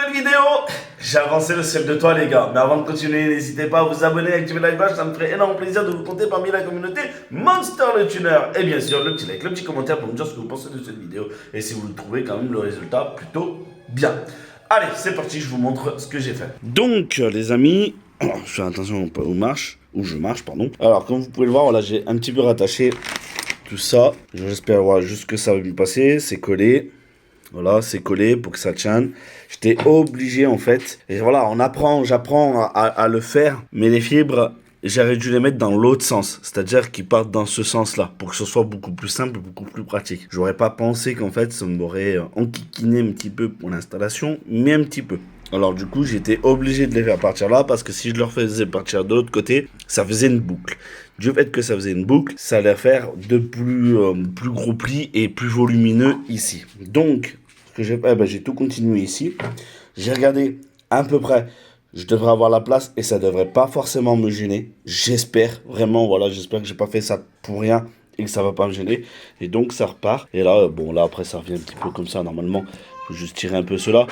nouvelle vidéo. J'ai avancé le ciel de toi les gars. Mais avant de continuer, n'hésitez pas à vous abonner et activer la cloche. Ça me ferait énormément plaisir de vous compter parmi la communauté Monster le Tuner. Et bien sûr, le petit like, le petit commentaire pour me dire ce que vous pensez de cette vidéo. Et si vous trouvez quand même le résultat plutôt bien. Allez, c'est parti, je vous montre ce que j'ai fait. Donc les amis, alors, je fais attention où je marche, pardon. Alors comme vous pouvez le voir, voilà, j'ai un petit peu rattaché tout ça. J'espère voilà, juste que ça va bien passer. C'est collé. Voilà, c'est collé pour que ça tienne. J'étais obligé en fait. Et voilà, j'apprends à le faire. Mais les fibres, j'aurais dû les mettre dans l'autre sens. C'est-à-dire qu'ils partent dans ce sens-là. Pour que ce soit beaucoup plus simple, beaucoup plus pratique. J'aurais pas pensé qu'en fait, ça m'aurait enquiquiné un petit peu pour l'installation. Mais un petit peu. Alors du coup, j'étais obligé de les faire partir là. Parce que si je leur faisais partir de l'autre côté, ça faisait une boucle. Du fait que ça faisait une boucle, ça allait faire de plus gros plis et plus volumineux ici. Donc, ce que j'ai fait, j'ai tout continué ici. J'ai regardé à peu près, je devrais avoir la place et ça devrait pas forcément me gêner. J'espère, vraiment, voilà, j'espère que j'ai pas fait ça pour rien et que ça va pas me gêner. Et donc, ça repart. Et là, bon, là, après, ça revient un petit peu comme ça, normalement. Il faut juste tirer un peu cela.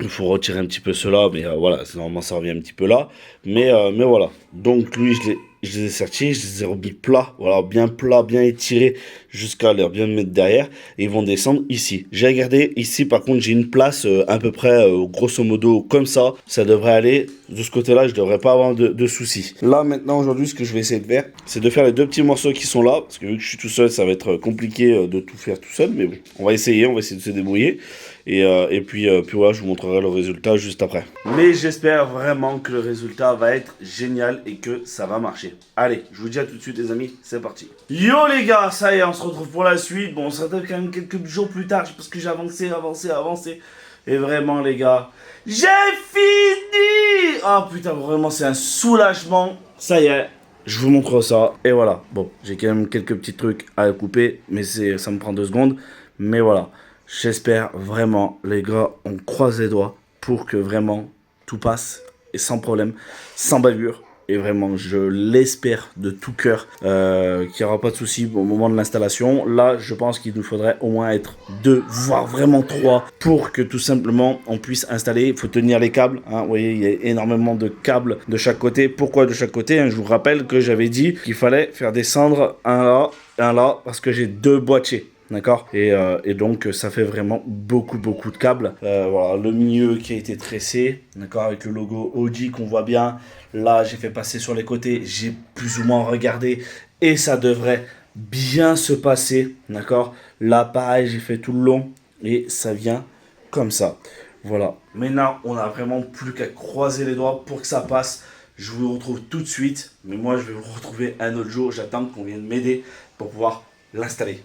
Il faut retirer un petit peu cela, mais voilà, normalement ça revient un petit peu là. Mais voilà, donc lui, je les ai sortis, je les ai remis plats, voilà, bien plats, bien étirés, jusqu'à leur bien mettre derrière. Et ils vont descendre ici. J'ai regardé, ici par contre, j'ai une place à peu près, grosso modo, comme ça. Ça devrait aller, de ce côté-là, je devrais pas avoir de soucis. Là, maintenant, aujourd'hui, ce que je vais essayer de faire, c'est de faire les deux petits morceaux qui sont là. Parce que vu que je suis tout seul, ça va être compliqué de tout faire tout seul. Mais bon, on va essayer de se débrouiller. Et puis voilà, je vous montrerai le résultat juste après. Mais j'espère vraiment que le résultat va être génial et que ça va marcher. Allez, je vous dis à tout de suite les amis, c'est parti. Yo les gars, ça y est, on se retrouve pour la suite. Bon, ça retrouve quand même quelques jours plus tard parce que j'ai avancé. Et vraiment les gars, j'ai fini. Ah putain, vraiment c'est un soulagement. Ça y est. Je vous montre ça. Et voilà. Bon, j'ai quand même quelques petits trucs à couper, mais ça me prend 2 secondes. Mais voilà. J'espère vraiment, les gars, on croise les doigts pour que vraiment tout passe et sans problème, sans bavure. Et vraiment, je l'espère de tout cœur qu'il n'y aura pas de souci au moment de l'installation. Là, je pense qu'il nous faudrait au moins être 2, voire vraiment 3 pour que tout simplement on puisse installer. Il faut tenir les câbles. Hein. Vous voyez, il y a énormément de câbles de chaque côté. Pourquoi de chaque côté hein? Je vous rappelle que j'avais dit qu'il fallait faire descendre un là, parce que j'ai 2 boîtiers. D'accord et donc ça fait vraiment beaucoup de câbles. Voilà, le milieu qui a été tressé, d'accord, avec le logo Audi qu'on voit bien. Là, j'ai fait passer sur les côtés, j'ai plus ou moins regardé et ça devrait bien se passer, d'accord. Là, pareil, j'ai fait tout le long et ça vient comme ça. Voilà. Maintenant, on a vraiment plus qu'à croiser les doigts pour que ça passe. Je vous retrouve tout de suite, mais moi, je vais vous retrouver un autre jour. J'attends qu'on vienne m'aider pour pouvoir l'installer.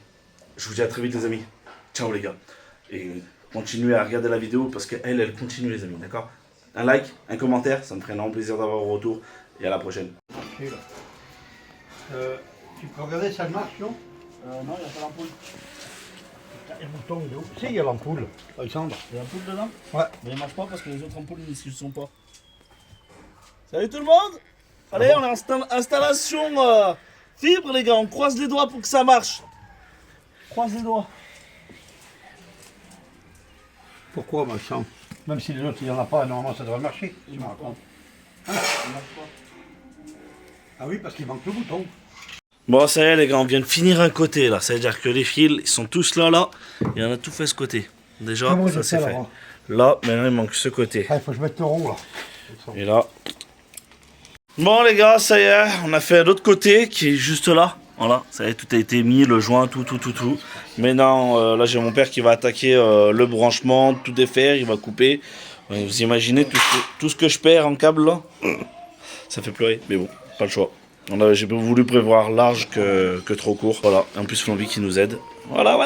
Je vous dis à très vite les amis. Ciao les gars. Et continuez à regarder la vidéo parce qu'elle continue les amis, d'accord. Un like, un commentaire, ça me ferait énormément plaisir d'avoir vos retours. Et à la prochaine. Tu peux regarder ça marche non? Non, il n'y a pas l'ampoule. Le bouton il est où? Si, il y a l'ampoule. Alexandre. Il y a l'ampoule dedans? Ouais. Mais il ne marche pas parce que les autres ampoules ne sont pas. Salut tout le monde. Allez, on est en installation fibre les gars. On croise les doigts pour que ça marche. Croise les doigts. Pourquoi, Maxence? Même si les autres, il n'y en a pas, normalement, ça devrait marcher. Tu me racontes. Hein? Ah oui, parce qu'il manque le bouton. Bon, ça y est, les gars, on vient de finir un côté, là. Ça veut dire que les fils, ils sont tous là. Et on a tout fait ce côté. Déjà, ça c'est fait. Là, maintenant, il manque ce côté. Ah, il faut que je mette le rond, là. Et là. Bon, les gars, ça y est, on a fait l'autre côté, qui est juste là. Voilà, ça y est, tout a été mis, le joint, tout. Maintenant, là, j'ai mon père qui va attaquer le branchement, tout défaire, il va couper. Vous imaginez tout ce que je perds en câble, là? Ça fait pleurer, mais bon, pas le choix. J'ai voulu prévoir large que trop court. Voilà, en plus, Flamby qui nous aide. Voilà.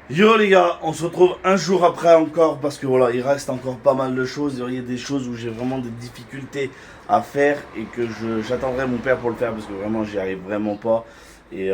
Yo, les gars, on se retrouve un jour après encore, parce que voilà, il reste encore pas mal de choses. Il y a des choses où j'ai vraiment des difficultés à faire et que j'attendrai mon père pour le faire, parce que vraiment, j'y arrive vraiment pas. Et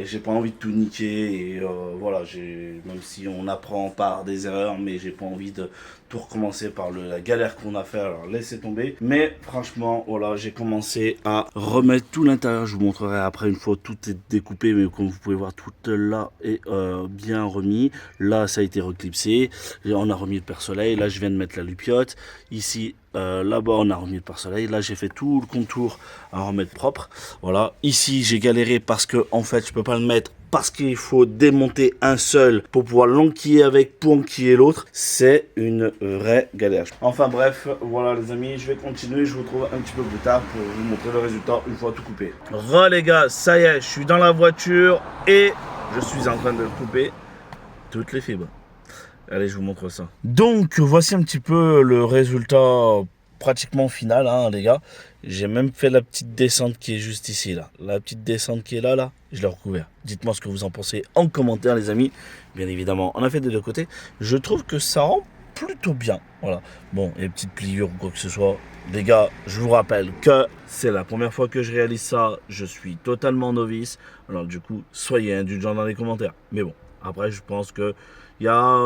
j'ai pas envie de tout niquer. Et voilà, même si on apprend par des erreurs, mais j'ai pas envie de tout recommencer par la galère qu'on a fait. Alors laissez tomber. Mais franchement, voilà, j'ai commencé à remettre tout l'intérieur. Je vous montrerai après une fois tout est découpé, mais comme vous pouvez voir, tout là est bien remis. Là, ça a été reclipsé. On a remis le pare-soleil. Là, je viens de mettre la lupiote. Ici, là-bas, on a remis le pare-soleil. Là, j'ai fait tout le contour à remettre propre. Voilà. Ici, j'ai galéré parce que, en fait, je peux pas le mettre parce qu'il faut démonter un seul pour pouvoir l'enquiller avec, pour enquiller l'autre. C'est une vraie galère. Enfin bref, voilà les amis, je vais continuer. Je vous retrouve un petit peu plus tard pour vous montrer le résultat une fois tout coupé. Les gars, ça y est, je suis dans la voiture et je suis en train de couper toutes les fibres. Allez, je vous montre ça. Donc, voici un petit peu le résultat pratiquement final, hein, les gars. J'ai même fait la petite descente qui est juste ici, là. La petite descente qui est là, je l'ai recouvert. Dites-moi ce que vous en pensez en commentaire, les amis. Bien évidemment, on a fait des deux côtés. Je trouve que ça rend plutôt bien. Voilà. Bon, et petites pliures ou quoi que ce soit. Les gars, je vous rappelle que c'est la première fois que je réalise ça. Je suis totalement novice. Alors, du coup, soyez indulgents dans les commentaires. Mais bon, après, je pense que il y a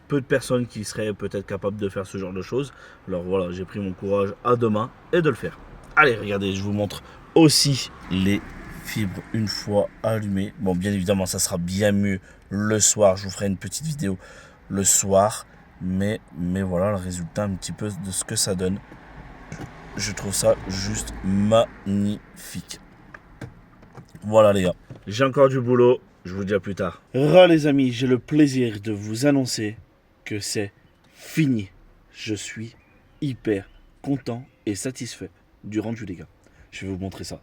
peu de personnes qui seraient peut-être capables de faire ce genre de choses. Alors voilà, j'ai pris mon courage à deux mains et de le faire. Allez, regardez, je vous montre aussi les fibres une fois allumées. Bon, bien évidemment, ça sera bien mieux le soir. Je vous ferai une petite vidéo le soir. Mais voilà le résultat un petit peu de ce que ça donne. Je trouve ça juste magnifique. Voilà les gars, j'ai encore du boulot. Je vous dis à plus tard. Les amis, j'ai le plaisir de vous annoncer que c'est fini. Je suis hyper content et satisfait du rendu, les gars. Je vais vous montrer ça.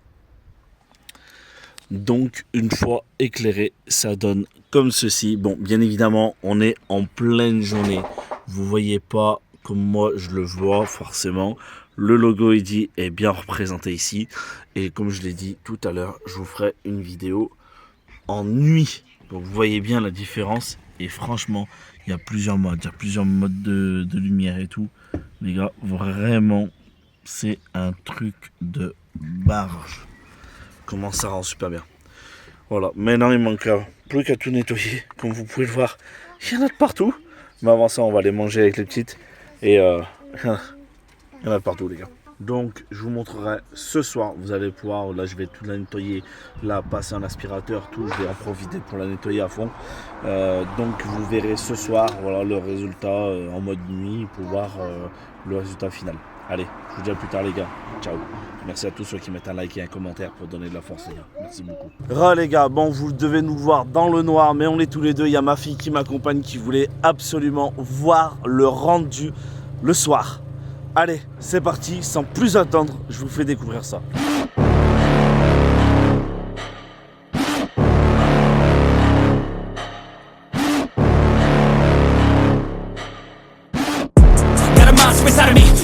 Donc, une fois éclairé, ça donne comme ceci. Bon, bien évidemment, on est en pleine journée. Vous voyez pas comme moi je le vois forcément. Le logo est bien représenté ici. Et comme je l'ai dit tout à l'heure, je vous ferai une vidéo en nuit. Donc vous voyez bien la différence. Et franchement, il y a plusieurs modes. Il y a plusieurs modes de lumière et tout. Les gars, vraiment, c'est un truc de barge. Comment ça rend super bien. Voilà, maintenant il manque plus qu'à tout nettoyer. Comme vous pouvez le voir, il y en a de partout. Mais avant ça, on va les manger avec les petites. Et il y en a de partout, les gars. Donc, je vous montrerai ce soir. Vous allez pouvoir, là, je vais tout la nettoyer. Là, passer un aspirateur, tout. Je vais en profiter pour la nettoyer à fond. Donc, vous verrez ce soir, voilà, le résultat en mode nuit pour voir le résultat final. Allez, je vous dis à plus tard, les gars. Ciao. Merci à tous ceux qui mettent un like et un commentaire pour donner de la force, les gars. Merci beaucoup. Les gars, bon, vous devez nous voir dans le noir, mais on est tous les deux. Il y a ma fille qui m'accompagne, qui voulait absolument voir le rendu le soir. Allez, c'est parti, sans plus attendre, je vous fais découvrir ça.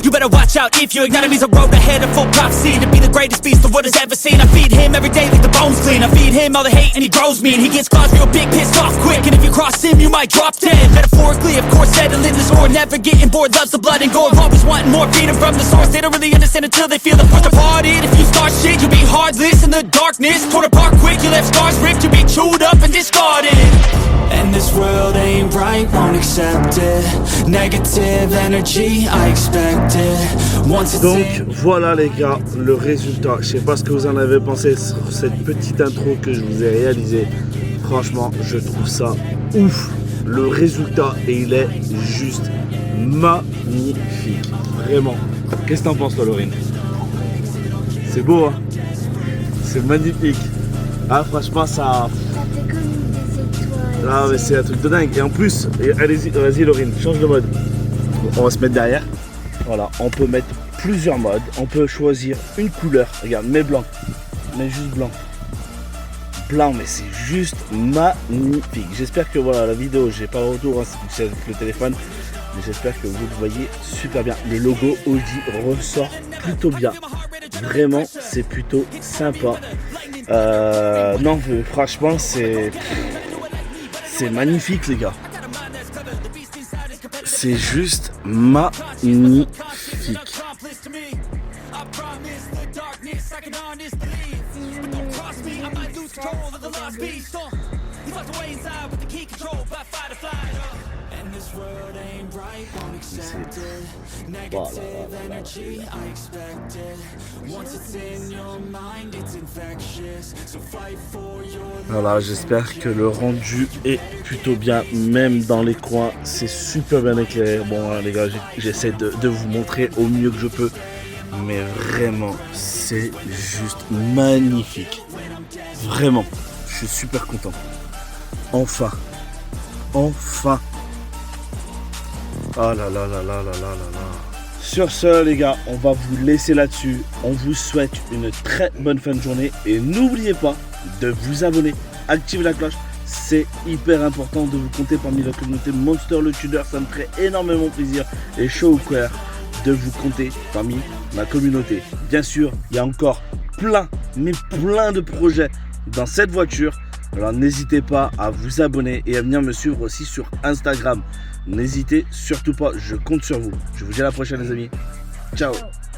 You better watch out if you ignite me's a road ahead of full prophecy to be the greatest beast the world has ever seen. I feed him every day like the bones clean. I feed him all the hate and he grows me. And he gets claws real big, pissed off quick. And if you cross him, you might drop dead. Metaphorically, of course, settling the score. Never getting bored, loves the blood and gore. Always wanting more, feeding from the source. They don't really understand until they feel the force departed. If you start shit, you'll be heartless in the darkness. Torn apart quick, you left scars ripped. You'll be chewed up and discarded. And this world ain't right, won't accept it. Negative energy, I expect it. Donc voilà les gars, le résultat. Je sais pas ce que vous en avez pensé sur cette petite intro que je vous ai réalisée. Franchement, je trouve ça ouf. Le résultat, et il est juste magnifique. Vraiment. Qu'est-ce que t'en penses, toi, Laurine? C'est beau, hein? C'est magnifique. Ah, franchement, ça... Ah, mais c'est un truc de dingue. Et en plus, allez-y, vas-y, Laurine, change de mode. On va se mettre derrière. Voilà, on peut mettre plusieurs modes. On peut choisir une couleur. Regarde, mets blanc. Mets juste blanc. Blanc, mais c'est juste magnifique. J'espère que voilà, la vidéo, j'ai pas le retour, hein, c'est avec le téléphone. Mais j'espère que vous le voyez super bien. Le logo Audi ressort plutôt bien. Vraiment, c'est plutôt sympa. Non, franchement, c'est magnifique, les gars. C'est juste magnifique. control of the lost beast. He's locked away inside with the key controlled by fight or flight. And this world ain't right, won't accept it. Negative energy, I expect it. Once it's in your mind, it's infectious. So fight for your. Voilà, j'espère que le rendu est plutôt bien, même dans les coins, c'est super bien éclairé. Bon, les gars, j'essaie de vous montrer au mieux que je peux, mais vraiment, c'est juste magnifique. Vraiment, je suis super content. Enfin. Oh là là là là là là là. Sur ce, les gars, on va vous laisser là-dessus. On vous souhaite une très bonne fin de journée. Et n'oubliez pas de vous abonner, activer la cloche. C'est hyper important de vous compter parmi la communauté Monster le Tuner. Ça me ferait énormément plaisir. Et chaud au cœur de vous compter parmi ma communauté. Bien sûr, il y a encore plein de projets dans cette voiture. Alors n'hésitez pas à vous abonner et à venir me suivre aussi sur Instagram. N'hésitez surtout pas, je compte sur vous. Je vous dis à la prochaine les amis. Ciao.